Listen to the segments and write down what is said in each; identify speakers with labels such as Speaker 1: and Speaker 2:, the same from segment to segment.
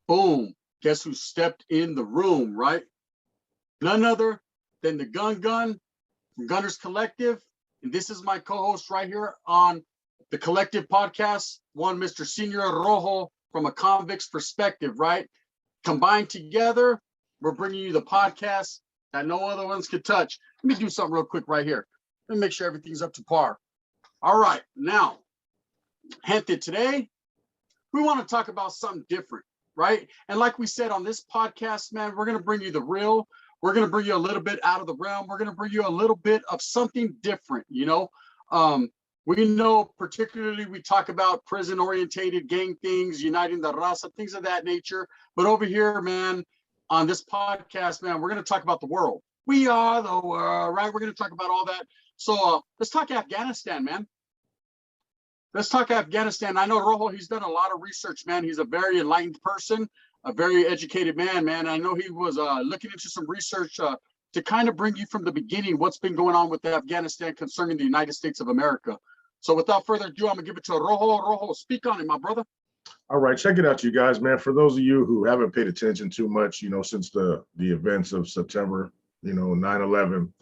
Speaker 1: Boom. Guess who stepped in the room, right? None other than the Gun from Gunners Collective. And this is my co-host right here on the Collective Podcast, one Mr. Senor Rojo from a convict's perspective, right? Combined together, we're bringing you the podcast that no other ones could touch. Let me do something real quick right here. Let me make sure everything's up to par. All right, now, gente, today, we want to talk about something different, right? And like we said on this podcast, man, we're going to bring you the real. We're going to bring you a little bit out of the realm. We're going to bring you a little bit of something different, you know? We know particularly we talk about prison-orientated gang things, uniting the raza, things of that nature. But over here, man, on this podcast, man, we're going to talk about the world. We are the world, right? We're going to talk about all that. So let's talk Afghanistan, man. Let's talk Afghanistan. I know Rojo, he's done a lot of research, man. He's a very enlightened person, a very educated man, man. I know he was looking into some research to kind of bring you from the beginning what's been going on with Afghanistan concerning the United States of America. So without further ado, I'm going to give it to Rojo. Rojo, speak on it, my brother.
Speaker 2: All right, check it out, you guys, man. For those of you who haven't paid attention too much, you know, since the events of September, 9/11,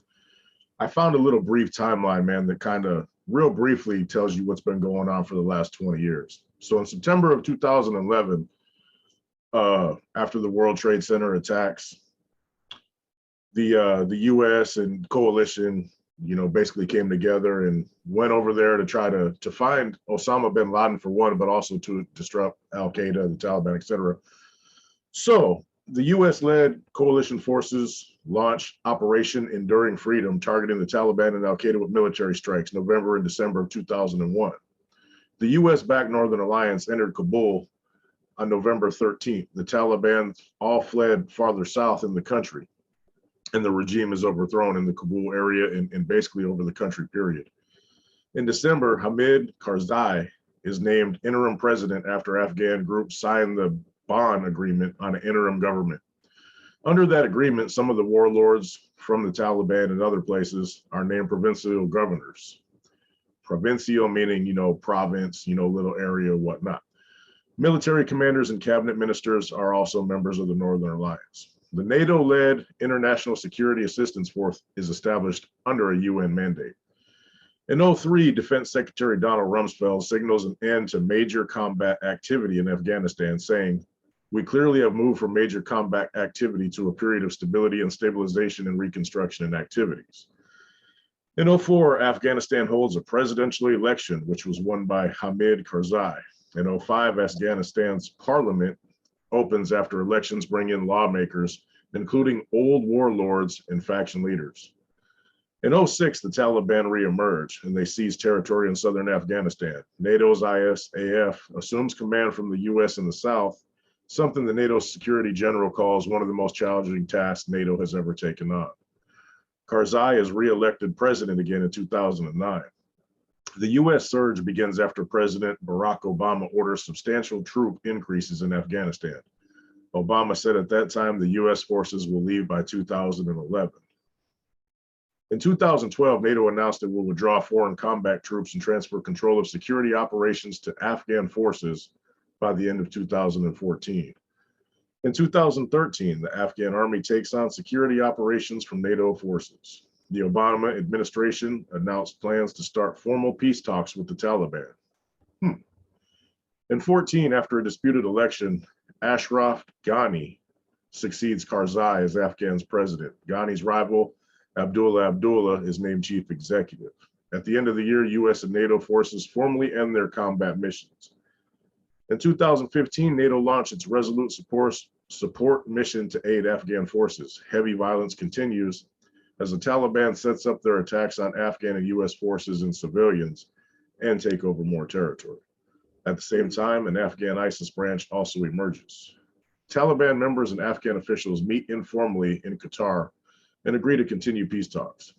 Speaker 2: I found a little brief timeline, man, that kind of real briefly tells you what's been going on for the last 20 years. So in September of 2011, after the World Trade Center attacks, the U.S. and coalition, basically came together and went over there to try to find Osama bin Laden for one, but also to disrupt Al-Qaeda, the Taliban, etc. So the U.S.-led coalition forces launched Operation Enduring Freedom, targeting the Taliban and Al-Qaeda with military strikes, November and December of 2001. The U.S.-backed Northern Alliance entered Kabul on November 13th. The Taliban all fled farther south in the country, and the regime is overthrown in the Kabul area and basically over the country, period. In December, Hamid Karzai is named interim president after Afghan groups signed the Bonn Agreement on an interim government. Under that agreement, some of the warlords from the Taliban and other places are named provincial governors. Provincial meaning, province, little area, whatnot. Military commanders and cabinet ministers are also members of the Northern Alliance. The NATO-led International Security Assistance Force is established under a UN mandate. In 2003, Defense Secretary Donald Rumsfeld signals an end to major combat activity in Afghanistan, saying, "We clearly have moved from major combat activity to a period of stability and stabilization and reconstruction and activities." In 2004, Afghanistan holds a presidential election, which was won by Hamid Karzai. In 2005, Afghanistan's parliament opens after elections bring in lawmakers, including old warlords and faction leaders. In 2006, the Taliban reemerge and they seize territory in southern Afghanistan. NATO's ISAF assumes command from the US in the south, something the NATO Security General calls one of the most challenging tasks NATO has ever taken on. Karzai is re-elected president again in 2009. The US surge begins after President Barack Obama orders substantial troop increases in Afghanistan. Obama said at that time the US forces will leave by 2011. In 2012, NATO announced it will withdraw foreign combat troops and transfer control of security operations to Afghan forces by the end of 2014. In 2013, the Afghan army takes on security operations from NATO forces. The Obama administration announced plans to start formal peace talks with the Taliban. In 2014, after a disputed election, Ashraf Ghani succeeds Karzai as Afghan's president. Ghani's rival, Abdullah Abdullah, is named chief executive. At the end of the year, US and NATO forces formally end their combat missions. In 2015, NATO launched its Resolute support mission to aid Afghan forces. Heavy violence continues as the Taliban sets up their attacks on Afghan and US forces and civilians and take over more territory. At the same time, an Afghan ISIS branch also emerges. Taliban members and Afghan officials meet informally in Qatar and agree to continue peace talks.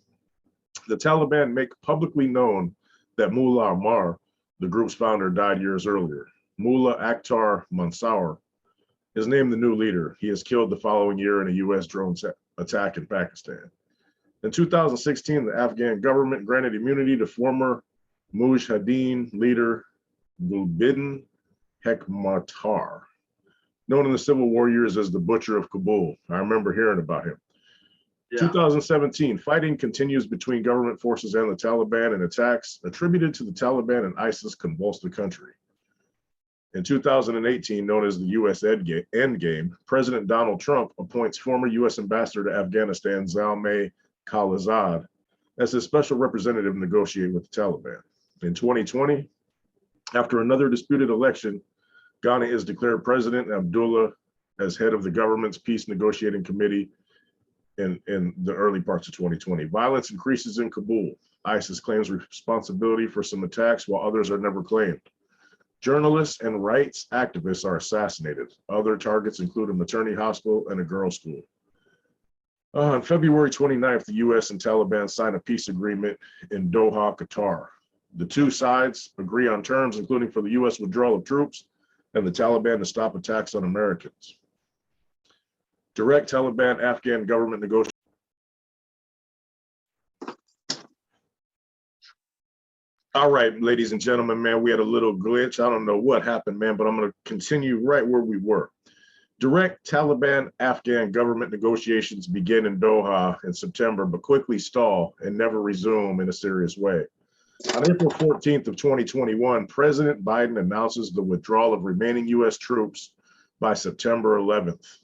Speaker 2: The Taliban make publicly known that Mullah Omar, the group's founder, died years earlier. Mullah Akhtar Mansour is named the new leader. He is killed the following year in a US drone attack in Pakistan. In 2016, the Afghan government granted immunity to former Mujahideen leader Gulbuddin Hekmatyar. known in the civil war years as the Butcher of Kabul. I remember hearing about him.
Speaker 1: Yeah.
Speaker 2: 2017, fighting continues between government forces and the Taliban, and attacks attributed to the Taliban and ISIS convulsed the country. In 2018, known as the U.S. Endgame, President Donald Trump appoints former U.S. Ambassador to Afghanistan, Zalmay Khalilzad, as his special representative to negotiate with the Taliban. In 2020, after another disputed election, Ghani is declared president, Abdullah as head of the government's peace negotiating committee in the early parts of 2020. Violence increases in Kabul. ISIS claims responsibility for some attacks while others are never claimed. Journalists and rights activists are assassinated. Other targets include a maternity hospital and a girls' school. On February 29th, the U.S. and Taliban sign a peace agreement in Doha, Qatar. The two sides agree on terms, including for the U.S. withdrawal of troops and the Taliban to stop attacks on Americans. Direct Taliban-Afghan government negotiations. All right, ladies and gentlemen, man, we had a little glitch. I don't know what happened, man, but I'm going to continue right where we were. Direct Taliban-Afghan government negotiations begin in Doha in September, but quickly stall and never resume in a serious way. On April 14th of 2021, President Biden announces the withdrawal of remaining U.S. troops by September 11th.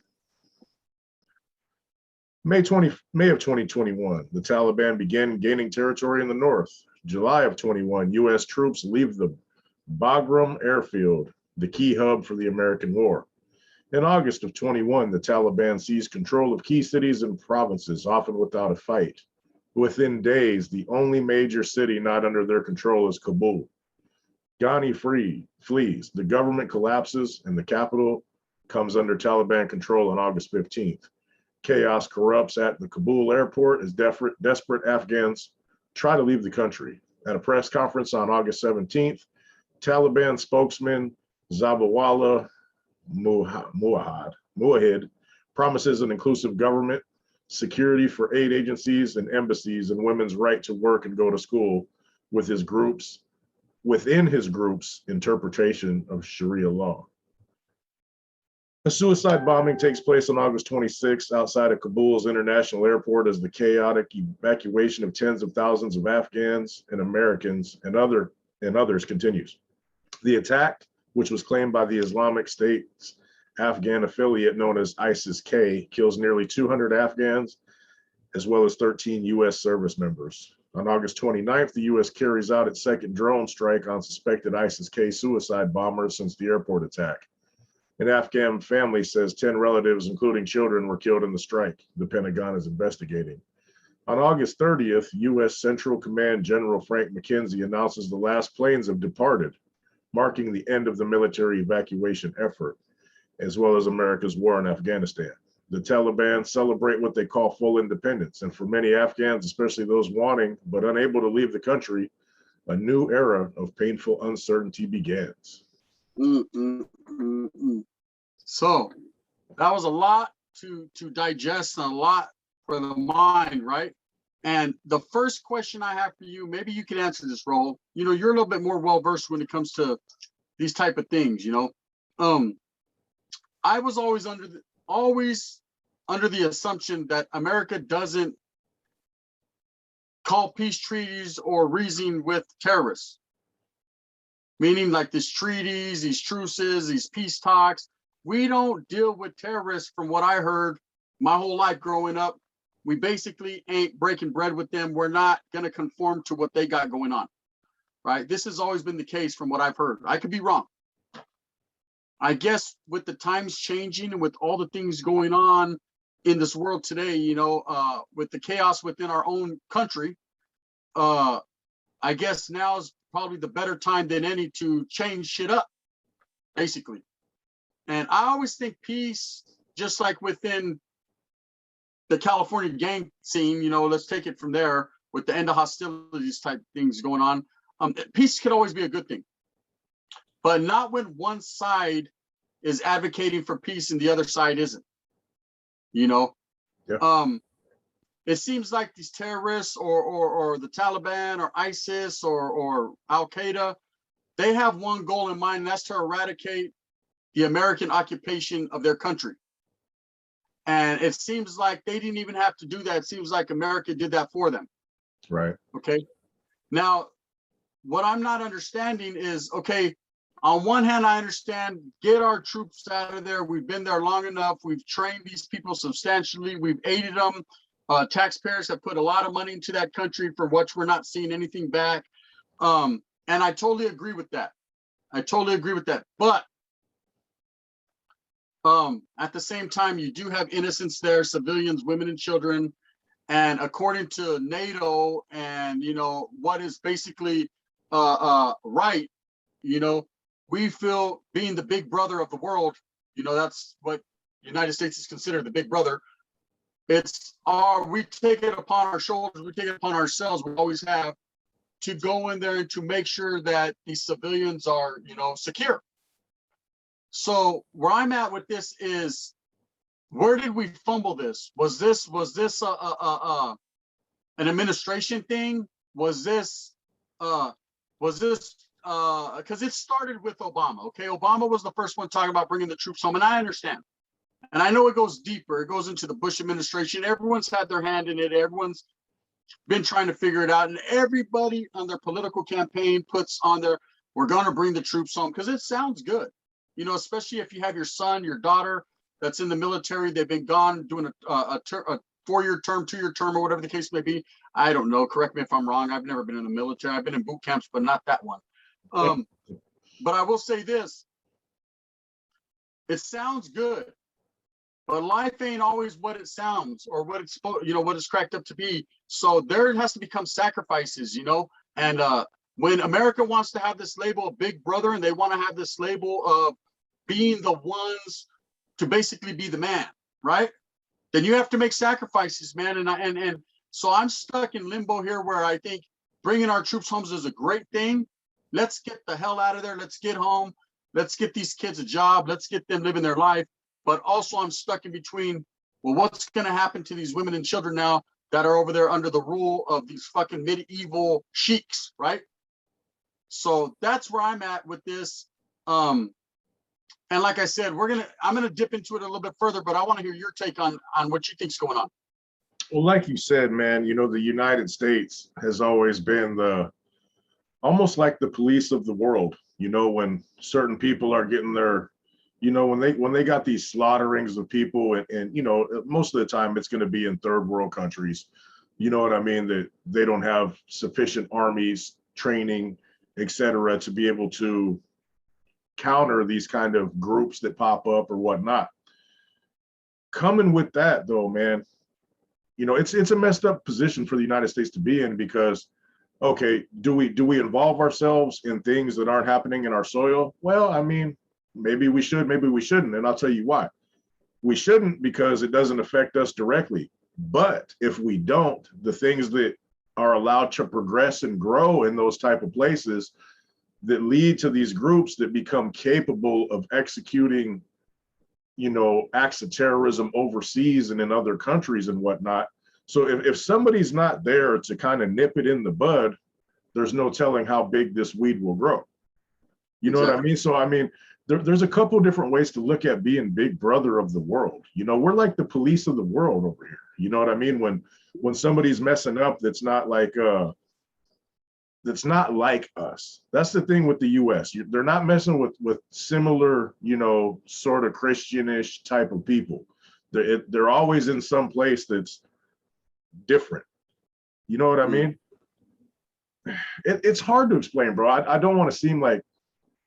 Speaker 2: May of 2021, the Taliban began gaining territory in the north. July of 21, U.S. troops leave the Bagram airfield, the key hub for the American war. In August of 21, the Taliban seized control of key cities and provinces, often without a fight. Within days, the only major city not under their control is Kabul. Ghani flees, the government collapses, and the capital comes under Taliban control on August 15th. Chaos corrupts at the Kabul airport as desperate Afghans try to leave the country. At a press conference on August 17th, Taliban spokesman Zabihullah Mujahid promises an inclusive government, security for aid agencies and embassies, and women's right to work and go to school within his group's interpretation of Sharia law. A suicide bombing takes place on August 26th outside of Kabul's international airport as the chaotic evacuation of tens of thousands of Afghans and Americans and others continues. The attack, which was claimed by the Islamic State's Afghan affiliate known as ISIS-K, kills nearly 200 Afghans as well as 13 U.S. service members. On August 29th, the U.S. carries out its second drone strike on suspected ISIS-K suicide bombers since the airport attack. An Afghan family says 10 relatives, including children, were killed in the strike. The Pentagon is investigating. On August 30th, U.S. Central Command General Frank McKenzie announces the last planes have departed, marking the end of the military evacuation effort, as well as America's war in Afghanistan. The Taliban celebrate what they call full independence, and for many Afghans, especially those wanting but unable to leave the country, a new era of painful uncertainty begins.
Speaker 1: So that was a lot to digest and a lot for the mind, right? And the first question I have for you, maybe you can answer this, Raul. You know, you're a little bit more well-versed when it comes to these type of things, you know. I was always under the assumption that America doesn't call peace treaties or reason with terrorists. Meaning like these treaties, these truces, these peace talks. We don't deal with terrorists from what I heard my whole life growing up. We basically ain't breaking bread with them. We're not going to conform to what they got going on, right? This has always been the case from what I've heard. I could be wrong. I guess with the times changing and with all the things going on in this world today, you know, with the chaos within our own country, I guess now is probably the better time than any to change shit up, basically. And I always think peace, just like within the California gang scene, you know, let's take it from there with the end of hostilities type things going on. Peace could always be a good thing, but not when one side is advocating for peace and the other side isn't, you know? Yeah. It seems like these terrorists or the Taliban or ISIS or Al Qaeda, they have one goal in mind, and that's to eradicate the American occupation of their country. And it seems like they didn't even have to do that. It seems like America did that for them.
Speaker 2: Right.
Speaker 1: Okay. Now, what I'm not understanding is, okay, on one hand, I understand, get our troops out of there. We've been there long enough. We've trained these people substantially. We've aided them. Taxpayers have put a lot of money into that country for which we're not seeing anything back. And I totally agree with that. I totally agree with that. But at the same time, you do have innocents there, civilians, women and children. And according to NATO and, you know, what is basically right, you know, we feel being the big brother of the world, you know, that's what the United States is considered, the big brother. It's we take it upon our shoulders, we take it upon ourselves, we always have, to go in there and to make sure that these civilians are, you know, secure. So where I'm at with this is, where did we fumble this? Was this an administration thing? Was this because it started with Obama? Okay, Obama was the first one talking about bringing the troops home, and I understand. And I know it goes deeper. It goes into the Bush administration. Everyone's had their hand in it. Everyone's been trying to figure it out. And everybody on their political campaign puts on their, we're going to bring the troops home, because it sounds good. You know, especially if you have your son, your daughter that's in the military. They've been gone doing a 4-year term, 2-year term, or whatever the case may be. I don't know. Correct me if I'm wrong. I've never been in the military. I've been in boot camps, but not that one. But I will say this. It sounds good. But life ain't always what it sounds or what it's, you know, what it's cracked up to be. So there has to become sacrifices, you know. And when America wants to have this label of big brother, and they want to have this label of being the ones to basically be the man, right? Then you have to make sacrifices, man. And so I'm stuck in limbo here, where I think bringing our troops home is a great thing. Let's get the hell out of there. Let's get home. Let's get these kids a job. Let's get them living their life. But also I'm stuck in between, well, what's going to happen to these women and children now that are over there under the rule of these fucking medieval sheiks, right? So that's where I'm at with this. And like I said, I'm gonna dip into it a little bit further, but I want to hear your take on what you think's going on.
Speaker 2: Well, like you said, man, you know, the United States has always been almost like the police of the world. You know, when certain people are getting their, you know, when they got these slaughterings of people, and you know, most of the time it's going to be in third world countries. You know what I mean? That they don't have sufficient armies, training, etc., to be able to counter these kind of groups that pop up or whatnot. Coming with that, though, man, you know, it's a messed up position for the United States to be in, because, okay, do we involve ourselves in things that aren't happening in our soil? Well, I mean, maybe we should, maybe we shouldn't, and I'll tell you why. We shouldn't, because it doesn't affect us directly. But if we don't, the things that are allowed to progress and grow in those type of places that lead to these groups that become capable of executing, you know, acts of terrorism overseas and in other countries and whatnot. So if somebody's not there to kind of nip it in the bud, there's no telling how big this weed will grow. You know what I mean? So, I mean, there's a couple different ways to look at being big brother of the world. You know, we're like the police of the world over here. You know what I mean? When somebody's messing up, that's not like us. That's the thing with the US. They're not messing with similar, you know, sort of Christianish type of people. They're always in some place that's different. You know what I mean? It's hard to explain, bro. I don't want to seem like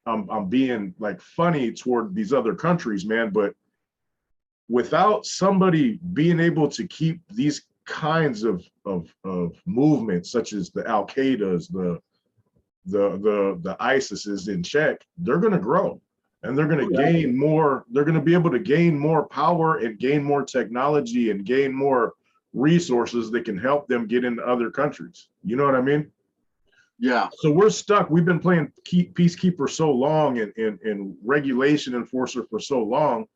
Speaker 2: I'm being like funny toward these other countries, man, but without somebody being able to keep these kinds of movements, such as the Al Qaeda's, the ISIS's in check, they're going to grow, and they're going to gain more. They're going to be able to gain more power and gain more technology and gain more resources that can help them get into other countries. You know what I mean?
Speaker 1: Yeah.
Speaker 2: So we're stuck. We've been playing peacekeeper so long and regulation enforcer for so long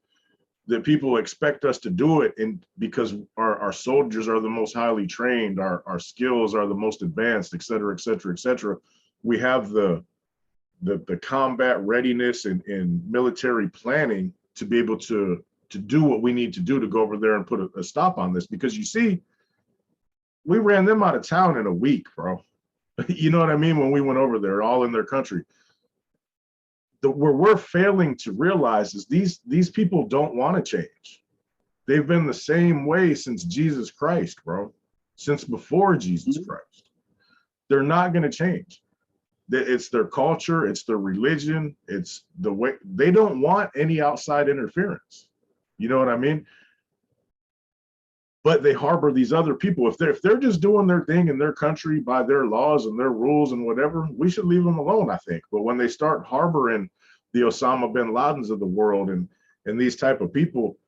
Speaker 2: that people expect us to do it, and because our soldiers are the most highly trained, our skills are the most advanced, et cetera, et cetera, et cetera. We have the the combat readiness and military planning to be able to do what we need to do to go over there and put a stop on this. Because you see, we ran them out of town in a week, bro. You know what I mean? When we went over there, all in their country. Where we're failing to realize is these people don't want to change. They've been the same way since Jesus Christ, bro. Since before Jesus Christ. They're not going to change. It's their culture, it's their religion, it's the way they don't want any outside interference. You know what I mean? But they harbor these other people. If they're just doing their thing in their country by their laws and their rules and whatever, we should leave them alone, I think. But when they start harboring the Osama bin Ladens of the world and these type of people,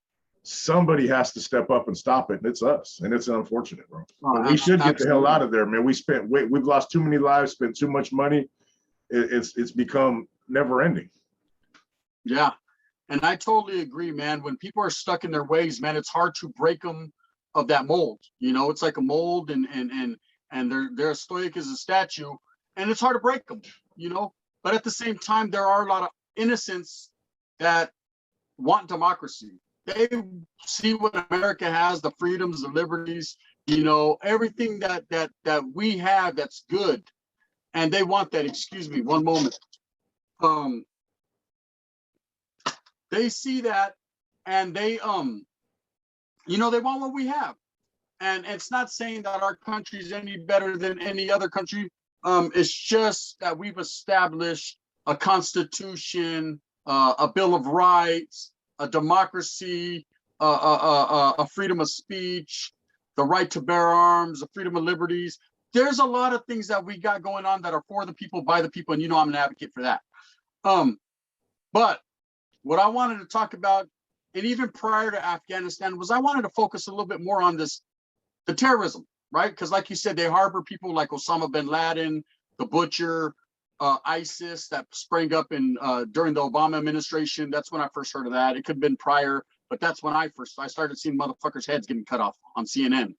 Speaker 2: somebody has to step up and stop it, and it's us. And it's unfortunate, bro. But we should get the hell out of there, man. We've lost too many lives, spent too much money. It's become never ending.
Speaker 1: Yeah, and I totally agree, man. When people are stuck in their ways, man, it's hard to break them of that mold. You know, it's like a mold, and they're as stoic as a statue, and it's hard to break them. You know, but at the same time, there are a lot of innocents that want democracy. They see what America has, the freedoms, the liberties, you know, everything that we have that's good, and they want that. Excuse me, one moment. They see that, and they you know, they want what we have. And it's not saying that our country is any better than any other country. It's just that we've established a constitution, a Bill of Rights, a democracy, a freedom of speech, the right to bear arms, the freedom of liberties. There's a lot of things that we got going on that are for the people, by the people, and you know I'm an advocate for that. But what I wanted to talk about, and even prior to Afghanistan, was I wanted to focus a little bit more on the terrorism, right? Because like you said, they harbor people like Osama bin Laden, the Butcher, ISIS that sprang up in during the Obama administration. That's when I first heard of that. It could have been prior, but that's when I started seeing motherfuckers' heads getting cut off on CNN.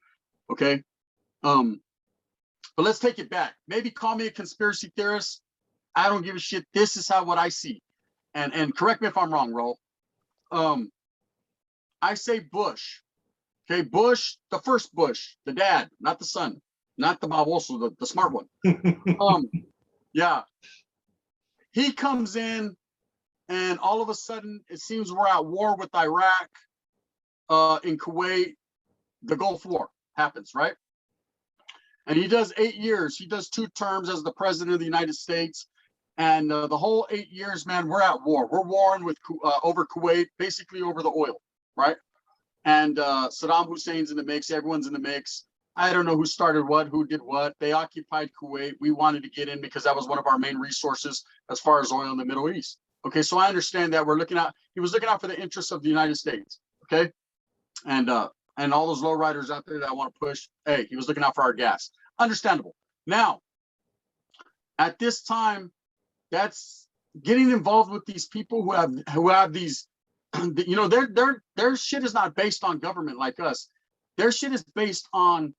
Speaker 1: Okay. But let's take it back. Maybe call me a conspiracy theorist. I don't give a shit. This is what I see. And correct me if I'm wrong, Ro. I say Bush. Okay, Bush, the first Bush, the dad, not the son, not the baboso, the smart one. Yeah. He comes in, and all of a sudden, it seems we're at war with Iraq, in Kuwait. The Gulf War happens, right? And he does 8 years. He does 2 terms as the president of the United States. And the whole 8 years, man, we're at war. We're warring with over Kuwait, basically over the oil, right? And Saddam Hussein's in the mix. Everyone's in the mix. I don't know who started what, who did what. They occupied Kuwait. We wanted to get in because that was one of our main resources as far as oil in the Middle East. Okay, so I understand that he was looking out for the interests of the United States. Okay, and all those lowriders out there that want to push, hey, he was looking out for our gas. Understandable. Now, at this time, that's getting involved with these people who have these, you know, their shit is not based on government like us. Their shit is based on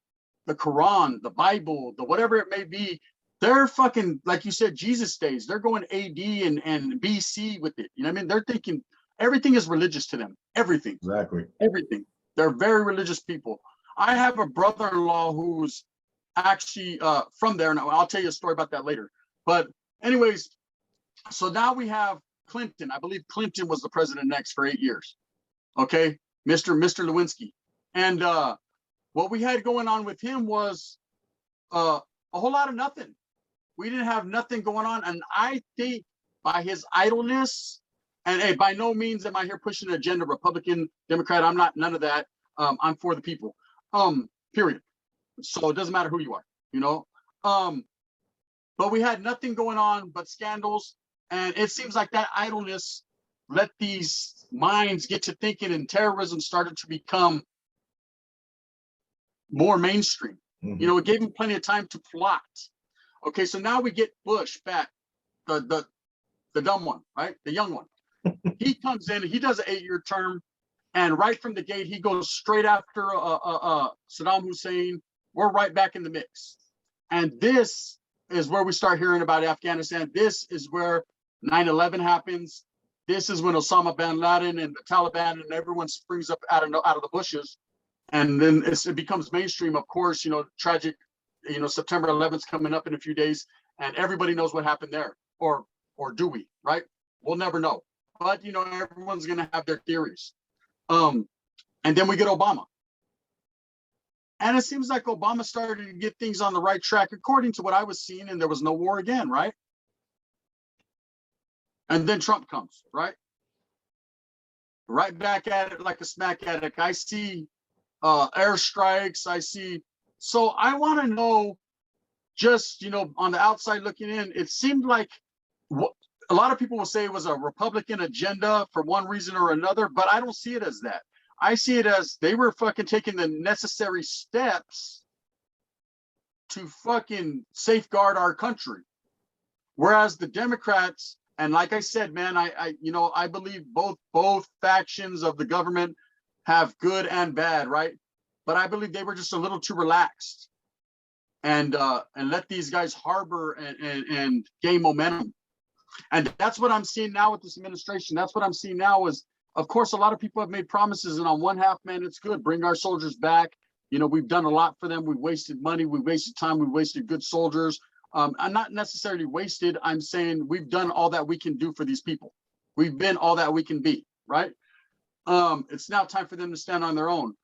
Speaker 1: the Quran, the Bible, the whatever it may be. They're fucking, like you said, Jesus days. They're going AD and BC with it. You know what I mean? They're thinking everything is religious to them. Everything.
Speaker 2: Exactly.
Speaker 1: Everything. They're very religious people. I have a brother-in-law who's actually from there. And I'll tell you a story about that later. But anyways, so now we have Clinton. I believe Clinton was the president next for 8 years. Okay, Mr. Lewinsky. And what we had going on with him was a whole lot of nothing. We didn't have nothing going on. And I think by his idleness, and hey, by no means am I here pushing an agenda, Republican, Democrat, I'm not, none of that. I'm for the people, period. So it doesn't matter who you are, you know. But we had nothing going on but scandals. And it seems like that idleness let these minds get to thinking, and terrorism started to become more mainstream. Mm-hmm. You know, it gave him plenty of time to plot. Okay, so now we get Bush back, the dumb one, right? The young one. He comes in, he does an 8-year term, and right from the gate, he goes straight after Saddam Hussein. We're right back in the mix. And this is where we start hearing about Afghanistan. This is where 9/11 happens. This is when Osama bin Laden and the Taliban and everyone springs up out of the bushes. And then it becomes mainstream. Of course, tragic, September 11th coming up in a few days, and everybody knows what happened there. Or do we, right? We'll never know. But, everyone's going to have their theories. And then we get Obama. And it seems like Obama started to get things on the right track, according to what I was seeing, and there was no war again, right? And then Trump comes, right? Right back at it like a smack addict. I see airstrikes. I see. So I want to know, just, on the outside looking in, it seemed like a lot of people will say it was a Republican agenda for one reason or another, but I don't see it as that. I see it as they were fucking taking the necessary steps to fucking safeguard our country. Whereas the Democrats, and like I said, man, I believe both factions of the government have good and bad, right? But I believe they were just a little too relaxed and let these guys harbor and gain momentum. And that's what I'm seeing now with this administration. That's what I'm seeing now is, of course, a lot of people have made promises, and on one half, man, it's good. Bring our soldiers back. We've done a lot for them. We've wasted money. We've wasted time. We've wasted good soldiers. I'm not necessarily wasted. I'm saying we've done all that we can do for these people. We've been all that we can be, right? It's now time for them to stand on their own.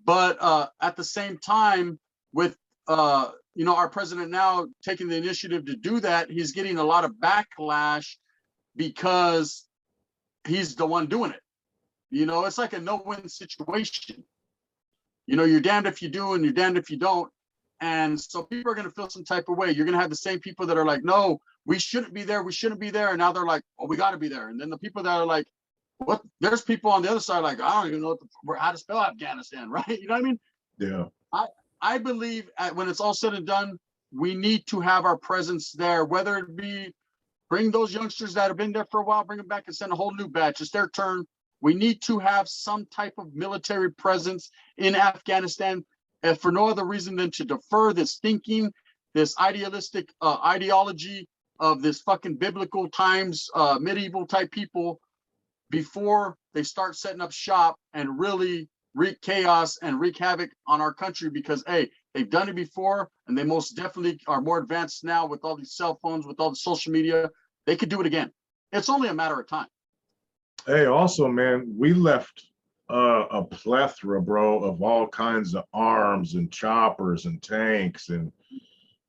Speaker 1: But at the same time, with our president now taking the initiative to do that, he's getting a lot of backlash because he's the one doing it. It's like a no-win situation. You're damned if you do and you're damned if you don't. And so people are going to feel some type of way. You're going to have the same people that are like, no, we shouldn't be there. We shouldn't be there. And now they're like, oh, we got to be there. And then the people that are like, what? There's people on the other side like, I don't even know how to spell Afghanistan, right? You know what I mean?
Speaker 2: Yeah.
Speaker 1: I believe when it's all said and done, we need to have our presence there, whether it be bring those youngsters that have been there for a while, bring them back and send a whole new batch. It's their turn. We need to have some type of military presence in Afghanistan, and for no other reason than to defer this thinking, this idealistic ideology of this fucking biblical times, medieval type people, before they start setting up shop and really wreak chaos and wreak havoc on our country. Because, hey, they've done it before, and they most definitely are more advanced now with all these cell phones, with all the social media. They could do it again. It's only a matter of time.
Speaker 2: Hey, also, man, we left a plethora, bro, of all kinds of arms and choppers and tanks. And,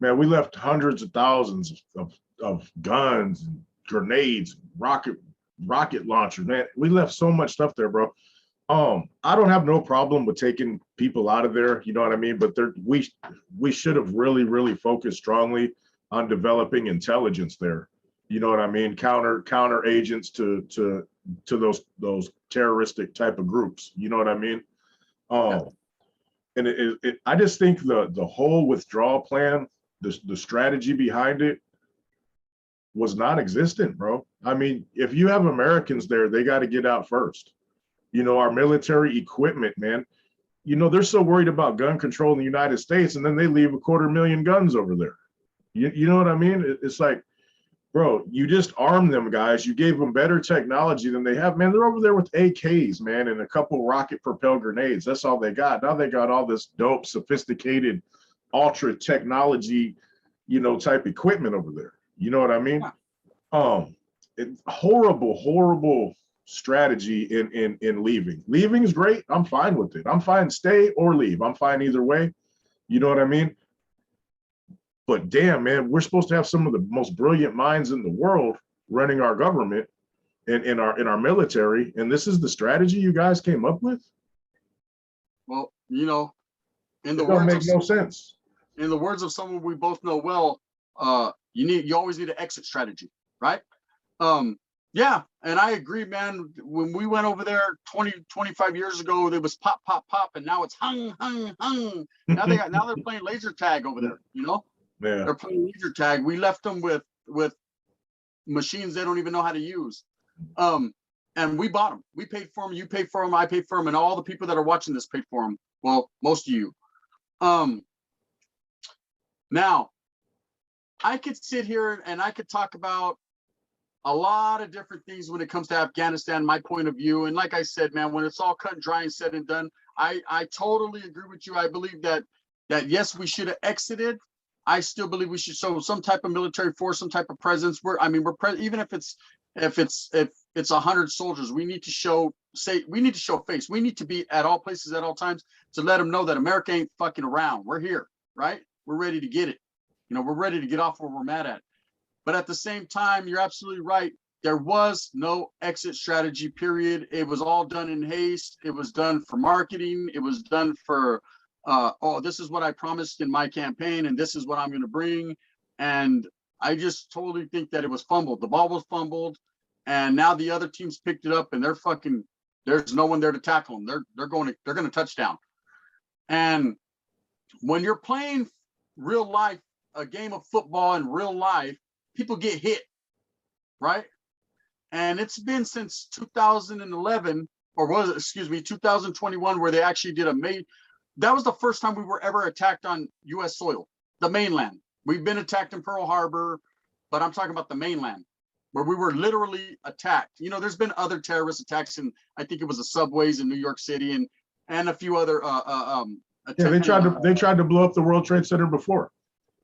Speaker 2: man, we left hundreds of thousands of guns and grenades, rocket launchers, man. We left so much stuff there, bro. I don't have no problem with taking people out of there, you know what I mean? But we should have really focused strongly on developing intelligence there. You know what I mean? Counter agents to those terroristic type of groups. You know what I mean? And I just think the whole withdrawal plan, the strategy behind it was non-existent, bro. I mean, if you have Americans there, they got to get out first. Our military equipment, man. They're so worried about gun control in the United States, and then they leave 250,000 guns over there. You know what I mean? It's like, bro, you just armed them guys. You gave them better technology than they have. Man, they're over there with AKs, man, and a couple rocket propelled grenades. That's all they got. Now they got all this dope, sophisticated, ultra technology, type equipment over there. You know what I mean? Horrible strategy in leaving. Leaving is great. I'm fine with it. I'm fine. Stay or leave. I'm fine either way. You know what I mean? But damn, man, we're supposed to have some of the most brilliant minds in the world running our government and in our military, and this is the strategy you guys came up with?
Speaker 1: Well, in the
Speaker 2: It don't
Speaker 1: words
Speaker 2: make
Speaker 1: of
Speaker 2: no sense.
Speaker 1: In the words of someone we both know well, you always need an exit strategy, right? Yeah, and I agree, man. When we went over there 25 years ago, there was pop, and now it's hung. Now they're playing laser tag over there,
Speaker 2: Yeah.
Speaker 1: They're playing laser tag. We left them with machines they don't even know how to use. And we bought them. We paid for them, you paid for them, I paid for them, and all the people that are watching this paid for them. Well, most of you. Now, I could sit here and I could talk about a lot of different things when it comes to Afghanistan, my point of view. And like I said, man, when it's all cut and dry and said and done, I totally agree with you. I believe that yes, we should have exited. I still believe we should show some type of military force, some type of presence. Even if it's 100 soldiers, we need to show face. We need to be at all places at all times to let them know that America ain't fucking around. We're here, right? We're ready to get it. We're ready to get off where we're mad at. But at the same time, you're absolutely right. There was no exit strategy, period. It was all done in haste. It was done for marketing. It was done for, this is what I promised in my campaign, and this is what I'm going to bring. And I just totally think that it was fumbled. The ball was fumbled, and now the other teams picked it up, and there's no one there to tackle them. They're going to touchdown. And when you're playing real life, a game of football in real life, people get hit, right? And it's been since 2011, or was it, 2021, where they actually did that was the first time we were ever attacked on US soil, the mainland. We've been attacked in Pearl Harbor, but I'm talking about the mainland, where we were literally attacked. There's been other terrorist attacks in, I think it was the subways in New York City and a few other
Speaker 2: they tried to blow up the World Trade Center before.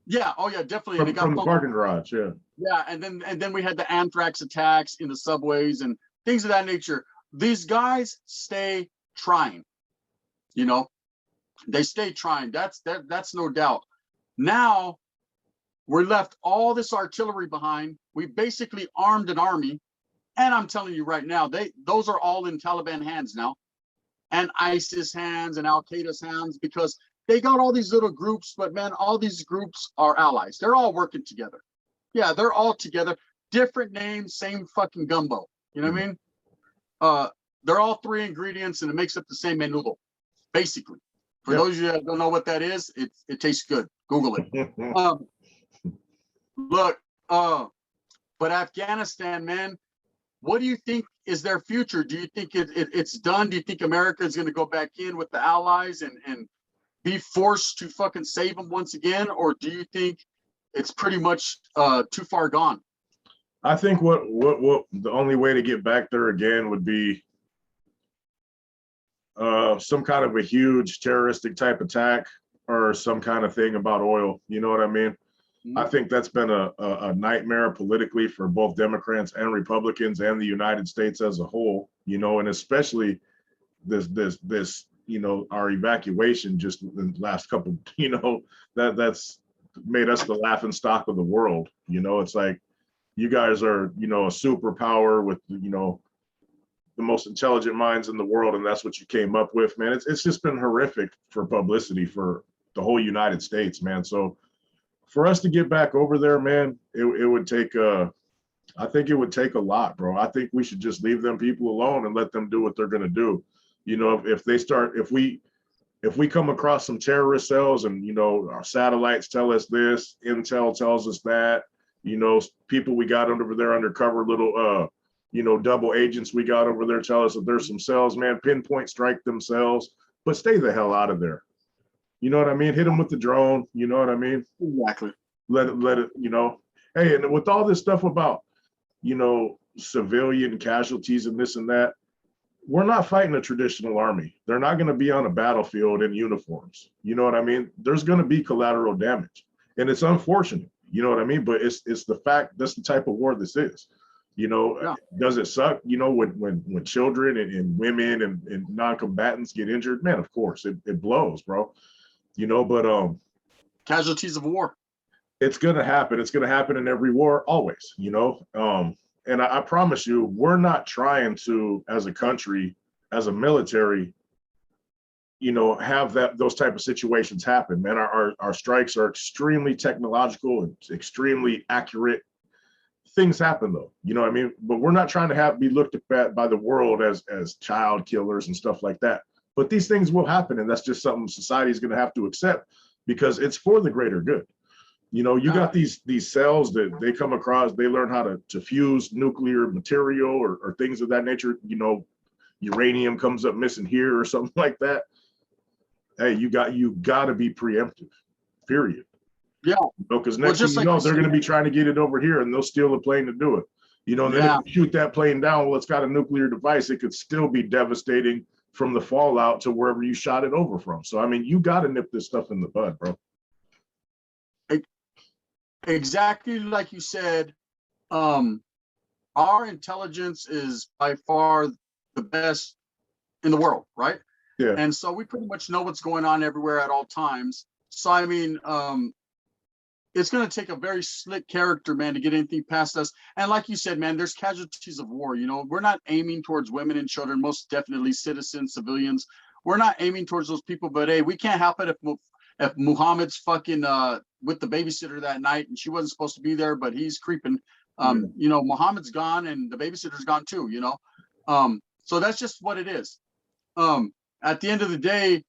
Speaker 1: Yeah. Oh, yeah, definitely.
Speaker 2: From the parking garage. Yeah.
Speaker 1: Yeah, and then we had the anthrax attacks in the subways and things of that nature. These guys stay trying. They stay trying. That's no doubt. Now we're left all this artillery behind. We basically armed an army, and I'm telling you right now, those are all in Taliban hands now, and ISIS hands and Al Qaeda's hands, because they got all these little groups, but man, all these groups are allies. They're all working together. Yeah, they're all together. Different names, same fucking gumbo. You know what I mean? They're all three ingredients, and it makes up the same menudo, basically. For those of you that don't know what that is, it tastes good. Google it. Look, but Afghanistan, man, what do you think is their future? Do you think it's done? Do you think America is going to go back in with the allies and be forced to fucking save them once again? Or do you think it's pretty much too far gone?
Speaker 2: I think what the only way to get back there again would be some kind of a huge terroristic type attack or some kind of thing about oil. You know what I mean? Mm-hmm. I think that's been a nightmare politically for both Democrats and Republicans and the United States as a whole, and especially this our evacuation just in the last couple, that's made us the laughing stock of the world. It's like, you guys are, a superpower with, the most intelligent minds in the world, and that's what you came up with, man. It's just been horrific for publicity for the whole United States, man. So for us to get back over there, man, it would take I think it would take a lot, bro. I think we should just leave them people alone and let them do what they're gonna do. If we come across some terrorist cells and, our satellites tell us this, intel tells us that, people we got over there undercover, little, double agents we got over there tell us that there's some cells, man, pinpoint strike themselves, but stay the hell out of there. You know what I mean? Hit them with the drone. You know what I mean?
Speaker 1: Exactly.
Speaker 2: Let it, hey, and with all this stuff about, civilian casualties and this and that, we're not fighting a traditional army. They're not going to be on a battlefield in uniforms. You know what I mean? There's going to be collateral damage, and it's unfortunate. You know what I mean? But it's the fact, that's the type of war this is. Does it suck? When children and women and non-combatants get injured, man, of course it blows, bro. But
Speaker 1: casualties of war.
Speaker 2: It's gonna happen. It's gonna happen in every war, always. And I promise you, we're not trying to, as a country, as a military, have those type of situations happen, man. Our strikes are extremely technological and extremely accurate. Things happen though, you know what I mean? But we're not trying to be looked at by the world as child killers and stuff like that. But these things will happen, and that's just something society is going to have to accept, because it's for the greater good. You got these cells that they come across, they learn how to fuse nuclear material or things of that nature. Uranium comes up missing here or something like that. Hey, you got to be preemptive, period.
Speaker 1: Yeah.
Speaker 2: Because
Speaker 1: Well,
Speaker 2: next thing
Speaker 1: just
Speaker 2: you
Speaker 1: like
Speaker 2: know,
Speaker 1: you
Speaker 2: they're
Speaker 1: said,
Speaker 2: going to be trying to get it over here, and they'll steal the plane to do it. And then
Speaker 1: yeah.
Speaker 2: if you shoot that plane down, well, it's got a nuclear device. It could still be devastating from the fallout to wherever you shot it over from. So, I mean, you got to nip this stuff in the bud, bro.
Speaker 1: Exactly like you said. Our intelligence is by far the best in the world, right?
Speaker 2: Yeah.
Speaker 1: And so we pretty much know what's going on everywhere at all times. So I mean, it's going to take a very slick character, man, to get anything past us. And like you said, man, there's casualties of war. We're not aiming towards women and children, most definitely citizens, civilians. We're not aiming towards those people. But hey, we can't help it if Muhammad's fucking with the babysitter that night and she wasn't supposed to be there, but he's creeping. Muhammad's gone and the babysitter's gone too. So that's just what it is. At the end of the day,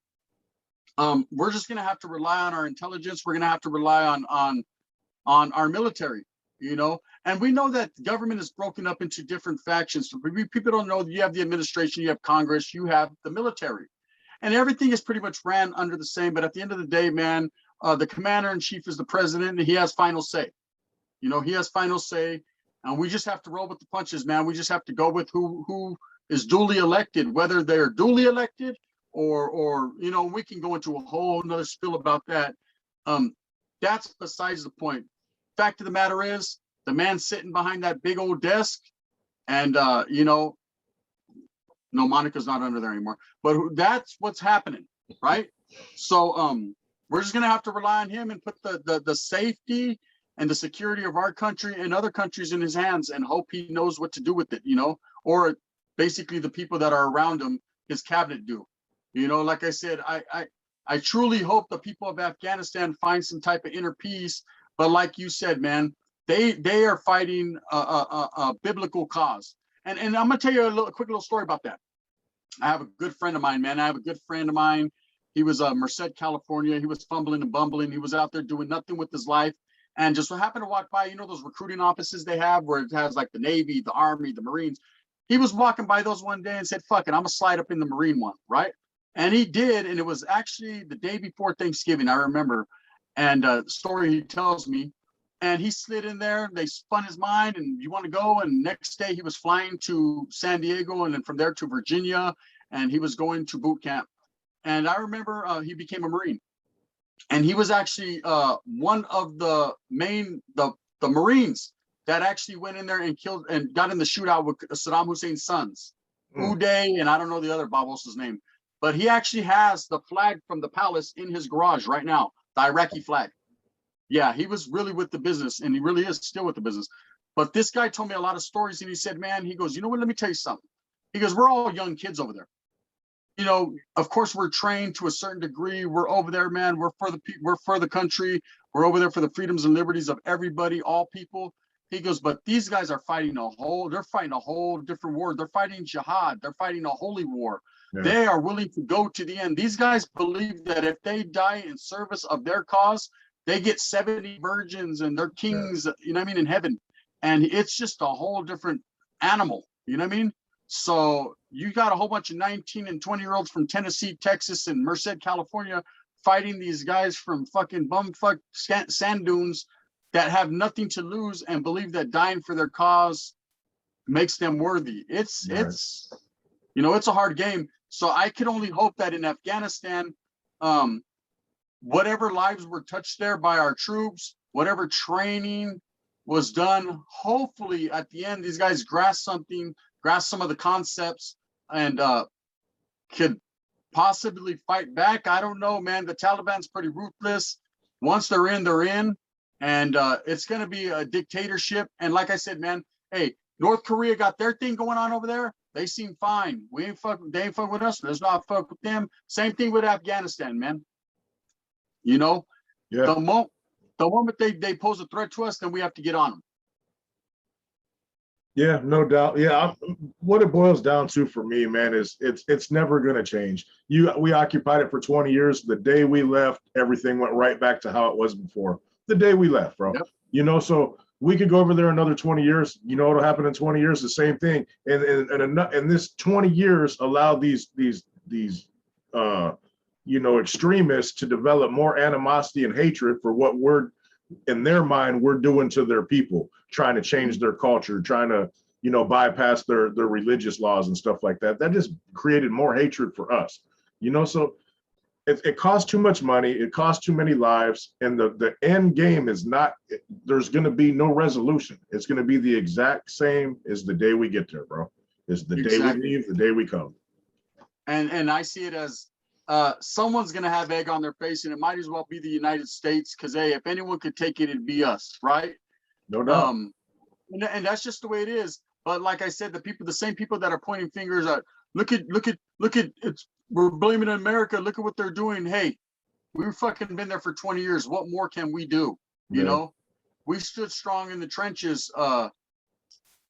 Speaker 1: we're just going to have to rely on our intelligence. We're going to have to rely on our military, and we know that the government is broken up into different factions. So people don't know that you have the administration, you have Congress, you have the military, and everything is pretty much ran under the same. But at the end of the day, man, the commander in chief is the president, and he has final say. He has final say, and we just have to roll with the punches, man. We just have to go with who is duly elected, whether they're duly elected or we can go into a whole nother spill about that. That's besides the point. Fact of the matter is, the man sitting behind that big old desk, and no, Monica's not under there anymore, but that's what's happening, right? So we're just gonna have to rely on him and put the safety and the security of our country and other countries in his hands, and hope he knows what to do with it, or basically the people that are around him, his cabinet, do. Like I said, I truly hope the people of Afghanistan find some type of inner peace. But like you said, man, they are fighting a biblical cause. And I'm gonna tell you a quick little story about that. I have a good friend of mine, man. He was Merced, California. He was fumbling and bumbling. He was out there doing nothing with his life, and just so happened to walk by, those recruiting offices they have where it has like the Navy, the Army, the Marines. He was walking by those one day and said, "Fuck it, I'm gonna slide up in the Marine one," right? And he did, and it was actually the day before Thanksgiving, I remember. And the story he tells me, and he slid in there. They spun his mind, and you want to go? And next day he was flying to San Diego, and then from there to Virginia, and he was going to boot camp. And I remember he became a Marine, and he was actually one of the Marines that actually went in there and killed and got in the shootout with Saddam Hussein's sons, Uday, and I don't know the other Babos's name. But he actually has the flag from the palace in his garage right now, the Iraqi flag. Yeah, he was really with the business, and he really is still with the business. But this guy told me a lot of stories, and he said, man, he goes, you know what, let me tell you something. He goes, we're all young kids over there. Of course, we're trained to a certain degree. We're over there, man. We're for the country. We're over there for the freedoms and liberties of everybody, all people. He goes, but these guys are fighting they're fighting a whole different war. They're fighting jihad. They're fighting a holy war. Yeah. They are willing to go to the end. These guys believe that if they die in service of their cause, they get 70 virgins and they're kings, in heaven. And it's just a whole different animal, So you got a whole bunch of 19 and 20-year-olds from Tennessee, Texas, and Merced, California, fighting these guys from fucking bumfuck sand dunes that have nothing to lose and believe that dying for their cause makes them worthy. It's a hard game. So I could only hope that in Afghanistan, whatever lives were touched there by our troops, whatever training was done, hopefully at the end, these guys grasp some of the concepts and could possibly fight back. I don't know, man. The Taliban's pretty ruthless. Once they're in. And it's going to be a dictatorship. And like I said, man, hey, North Korea got their thing going on over there. They seem fine. They ain't fuck with us. Let's not fuck with them. Same thing with Afghanistan, man. Yeah. The moment they pose a threat to us, then we have to get on them.
Speaker 2: Yeah, no doubt. Yeah, what it boils down to for me, man, is it's never going to change. We occupied it for 20 years. The day we left, everything went right back to how it was before. The day we left, bro. Yep. So we could go over there another 20 years. What'll happen in 20 years? The same thing. And this 20 years allowed these extremists to develop more animosity and hatred for what we're in their mind we're doing to their people, trying to change their culture, trying to, you know, bypass their religious laws and stuff like that. That just created more hatred for us, you know. So it costs too much money, it costs too many lives, and the end game is not, there's going to be no resolution. It's going to be the exact same as the day we get there, bro. It's the day we leave, the day we come.
Speaker 1: And I see it as someone's going to have egg on their face, and it might as well be the United States, because hey, if anyone could take it, it'd be us, right?
Speaker 2: No doubt.
Speaker 1: And that's just the way it is. But like I said, the same people that are pointing fingers at, look at it's, we're blaming America. Look at what they're doing. Hey, we've fucking been there for 20 years. What more can we do? You know, we stood strong in the trenches.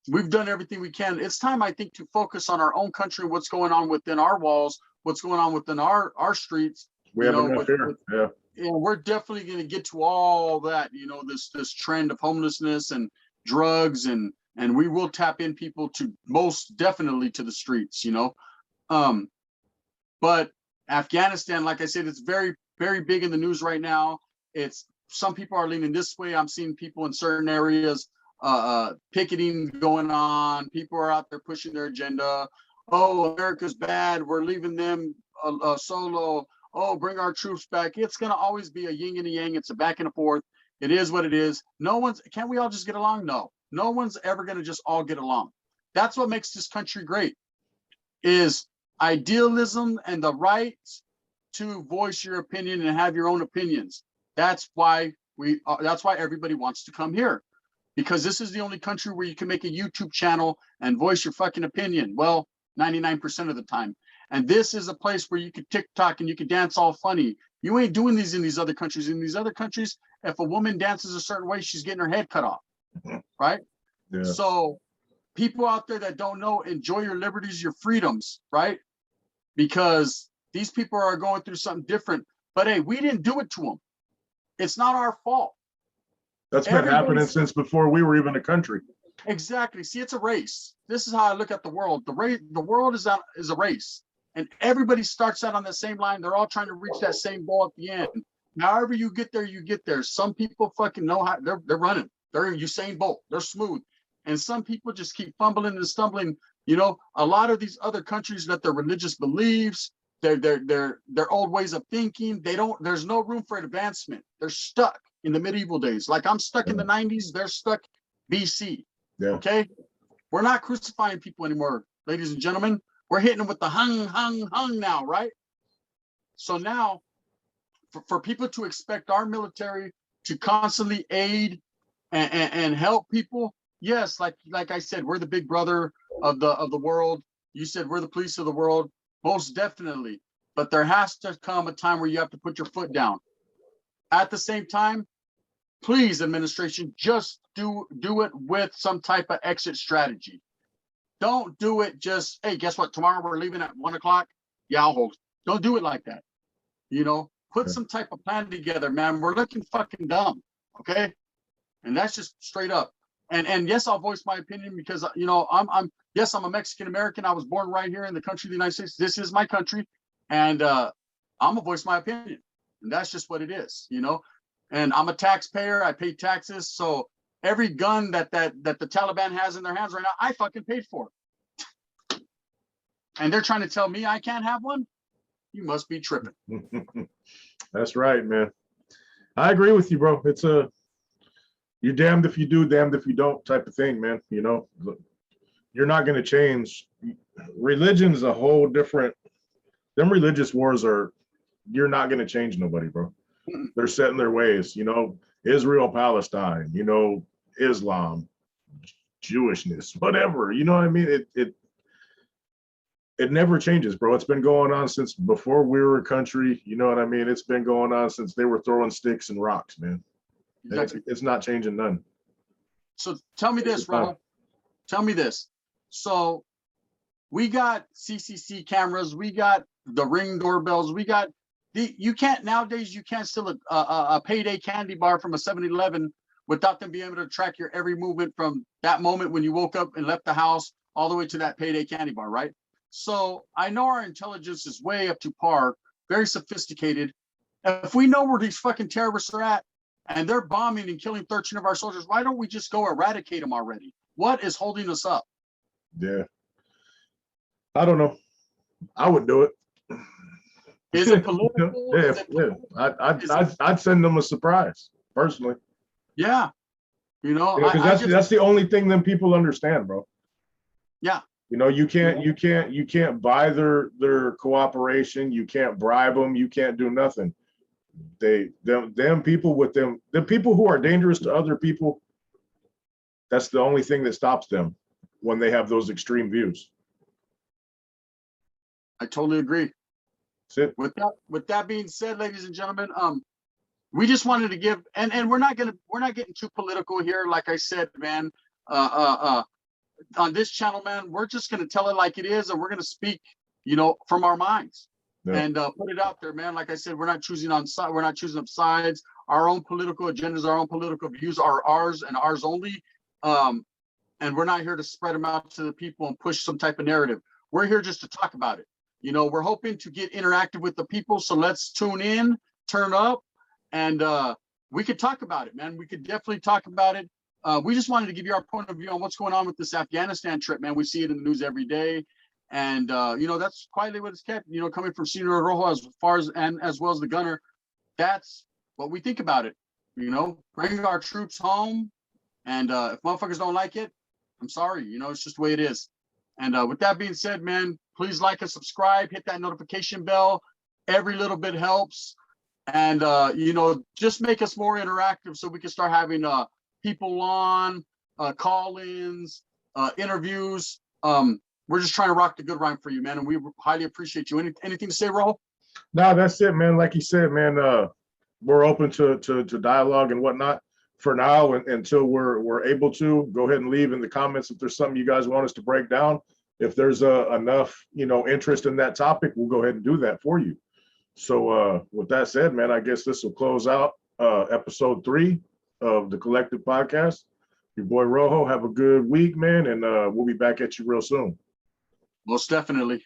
Speaker 1: We've done everything we can. It's time, I think, to focus on our own country, what's going on within our walls, what's going on within our streets.
Speaker 2: We have enough here. Yeah.
Speaker 1: And we're definitely going to get to all that, you know, this trend of homelessness and drugs, and we will tap in people to most definitely to the streets, you know. But Afghanistan, like I said, it's very, very big in the news right now. It's, some people are leaning this way. I'm seeing people in certain areas, picketing going on. People are out there pushing their agenda. Oh, America's bad. We're leaving them solo. Oh, bring our troops back. It's going to always be a yin and a yang. It's a back and a forth. It is what it is. Can't we all just get along? No, no one's ever going to just all get along. That's what makes this country great, is idealism and the right to voice your opinion and have your own opinions. That's why everybody wants to come here, because this is the only country where you can make a YouTube channel and voice your fucking opinion. Well, 99% of the time. And this is a place where you could TikTok and you could dance all funny. You ain't doing these in these other countries. In these other countries, if a woman dances a certain way, she's getting her head cut off, right? Yeah. So people out there that don't know, enjoy your liberties, your freedoms, right? Because these people are going through something different. But hey, we didn't do it to them. It's not our fault.
Speaker 2: That's been happening since before we were even a country.
Speaker 1: Exactly. See, it's a race. This is how I look at the world. The world is a race, and everybody starts out on the same line. They're all trying to reach that same goal at the end. However you get there, you get there. Some people fucking know how they're running. They're Usain Bolt. They're smooth. And some people just keep fumbling and stumbling. You know, a lot of these other countries, that their religious beliefs, their old ways of thinking, there's no room for advancement. They're stuck in the medieval days. Like I'm stuck in the 90s, they're stuck BC. Yeah. Okay. We're not crucifying people anymore, ladies and gentlemen. We're hitting them with the hung now, right? So now for people to expect our military to constantly aid and help people, yes, like I said, we're the big brother of the world. You said we're the police of the world, most definitely. But there has to come a time where you have to put your foot down. At the same time, please, administration, just do it with some type of exit strategy. Don't do it just, hey, guess what? Tomorrow we're leaving at 1 o'clock. Yeah, I'll hold. Don't do it like that. You know, put some type of plan together, man. We're looking fucking dumb. Okay. And that's just straight up. And yes, I'll voice my opinion because, you know, I'm a Mexican American. I was born right here in the country of the United States. This is my country. And I'm gonna voice my opinion. And that's just what it is, you know. And I'm a taxpayer. I pay taxes. So every gun that the Taliban has in their hands right now, I fucking paid for it. And they're trying to tell me I can't have one? You must be tripping.
Speaker 2: That's right, man. I agree with you, bro. It's you're damned if you do, damned if you don't type of thing, man. You know, you're not going to change. Religion is a whole different, them religious wars you're not going to change nobody, bro. They're set in their ways, you know, Israel, Palestine, you know, Islam, Jewishness, whatever, you know what I mean? It never changes, bro. It's been going on since before we were a country, you know what I mean? It's been going on since they were throwing sticks and rocks, man. Exactly. It's not changing none.
Speaker 1: So tell me this, Ronald. Tell me this. So we got CCC cameras, we got the Ring doorbells, we got nowadays you can't steal a payday candy bar from a 7-Eleven without them being able to track your every movement from that moment when you woke up and left the house all the way to that payday candy bar, right? So I know our intelligence is way up to par, very sophisticated. If we know where these fucking terrorists are at, and they're bombing and killing 13 of our soldiers. Why don't we just go eradicate them already? What is holding us up?
Speaker 2: Yeah. I don't know. I would do it.
Speaker 1: Is it political?
Speaker 2: Yeah,
Speaker 1: Is it
Speaker 2: yeah. I'd send them a surprise personally.
Speaker 1: Yeah. You know,
Speaker 2: because that's the only thing them people understand, bro.
Speaker 1: Yeah.
Speaker 2: You know, you can't buy their cooperation. You can't bribe them. You can't do nothing. Them people with them, the people who are dangerous to other people, that's the only thing that stops them when they have those extreme views.
Speaker 1: I totally agree. With that being said, ladies and gentlemen, we just wanted to give, and we're not getting too political here. Like I said, man, on this channel, man, we're just gonna tell it like it is, and we're gonna speak, you know, from our minds. Yeah. And put it out there, man. Like I said, we're not choosing up sides. Our own political agendas, our own political views are ours and ours only. And we're not here to spread them out to the people and push some type of narrative. We're here just to talk about it. You know, we're hoping to get interactive with the people. So let's tune in, turn up, and we could talk about it, man. We could definitely talk about it. We just wanted to give you our point of view on what's going on with this Afghanistan trip, man. We see it in the news every day. And, you know, that's quietly what it's kept, you know, coming from Senor Rojo as far as, and as well as the gunner. That's what we think about it. You know, bring our troops home. And if motherfuckers don't like it, I'm sorry. You know, it's just the way it is. And with that being said, man, please like and subscribe, hit that notification bell. Every little bit helps. And, you know, just make us more interactive so we can start having people on, call-ins, interviews. We're just trying to rock the good rhyme for you, man. And we highly appreciate you. Anything to say, Raul?
Speaker 2: No, that's it, man. Like you said, man, we're open to dialogue and whatnot for now until we're able to. Go ahead and leave in the comments if there's something you guys want us to break down. If there's enough, you know, interest in that topic, we'll go ahead and do that for you. So with that said, man, I guess this will close out episode 3 of the Collective Podcast. Your boy Rojo, have a good week, man, and we'll be back at you real soon.
Speaker 1: Most definitely.